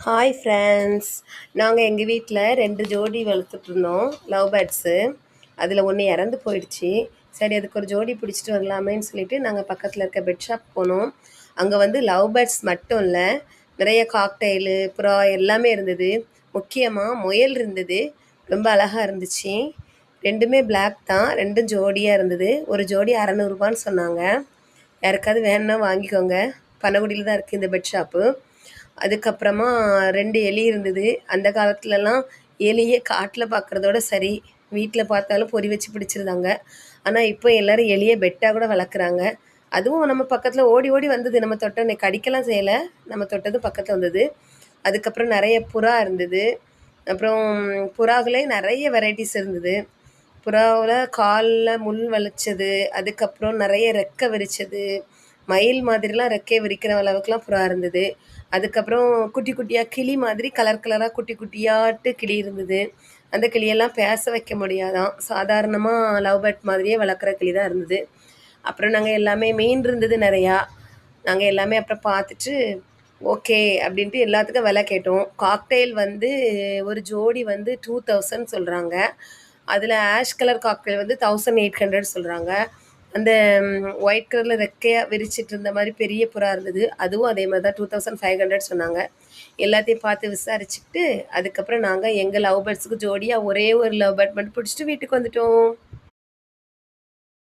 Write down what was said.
Hi friends. நாங்கள் எங்கள் வீட்டில் 2 ஜோடி வளர்த்துட்ருந்தோம் லவ் பேர்ட்ஸு. அதில் ஒன்று இறந்து போயிடுச்சு. சரி, அதுக்கு ஒரு ஜோடி பிடிச்சிட்டு வரலாமேன்னு சொல்லிட்டு நாங்கள் பக்கத்தில் இருக்க பெட் ஷாப் போனோம். அங்கே வந்து லவ் பேர்ட்ஸ் மட்டும் இல்லை, நிறைய காக்டெயிலு, புறா எல்லாமே இருந்தது. முக்கியமாக முயல் இருந்தது, ரொம்ப அழகாக இருந்துச்சு. ரெண்டுமே பிளாக் தான், ரெண்டும் ஜோடியாக இருந்தது. ஒரு ஜோடி 600 சொன்னாங்க. யாருக்காவது வேணும்னா வாங்கிக்கோங்க. பனகுடியில் தான் இருக்குது இந்த பெட் ஷாப்பு. அதுக்கப்புறமா 2 எலி இருந்தது. அந்த காலத்துலலாம் எலியை காட்டில் பார்க்குறதோட சரி, வீட்டில் பார்த்தாலும் பொறி வச்சு பிடிச்சிருந்தாங்க. ஆனால் இப்போ எல்லோரும் எலியை பெட்டாக கூட வளர்க்குறாங்க. அதுவும் நம்ம பக்கத்தில் ஓடி ஓடி வந்தது. நம்ம தொட்டோன்னே கடிக்கலாம் செய்யலை, நம்ம தொட்டது பக்கத்தில் வந்தது. அதுக்கப்புறம் நிறைய புறா இருந்தது. அப்புறம் புறாவிலே நிறைய வெரைட்டிஸ் இருந்தது. புறாவில் காலில் முள் வலிச்சது, அதுக்கப்புறம் நிறைய ரெக்கை விரிச்சது, மயில் மாதிரிலாம் ரெக்கையை விரிக்கிற அளவுக்குலாம் புறா இருந்தது. அதுக்கப்புறம் குட்டி குட்டியாக கிளி மாதிரி கலர் கலராக குட்டி குட்டியாட்டு கிளி இருந்தது. அந்த கிளியெல்லாம் பேச வைக்க முடியாதான், சாதாரணமாக லவ் பேர்ட் மாதிரியே வளர்க்குற கிளி தான் இருந்தது. அப்புறம் நாங்கள் எல்லாமே மீன் இருந்தது நிறையா. நாங்கள் எல்லாமே அப்புறம் பார்த்துட்டு ஓகே அப்படின்ட்டு எல்லாத்துக்கும் விலை கேட்டோம். காக்டெயில் வந்து ஒரு ஜோடி வந்து 2000 சொல்கிறாங்க. அதில் ஆஷ் கலர் காக்டெயில் வந்து 1800 சொல்கிறாங்க. அந்த ஒயிட் கலரில் ரெக்கையாக விரிச்சிட்டு இருந்த மாதிரி பெரிய புறா இருந்தது, அதுவும் அதே மாதிரி தான் 2500 சொன்னாங்க. எல்லாத்தையும் பார்த்து விசாரிச்சுக்கிட்டு அதுக்கப்புறம் நாங்கள் எங்கள் லவ் பேர்ட்ஸுக்கு ஜோடியாக ஒரே ஒரு லவ் பேர்ட் மட்டும் பிடிச்சிட்டு வீட்டுக்கு வந்துட்டோம்.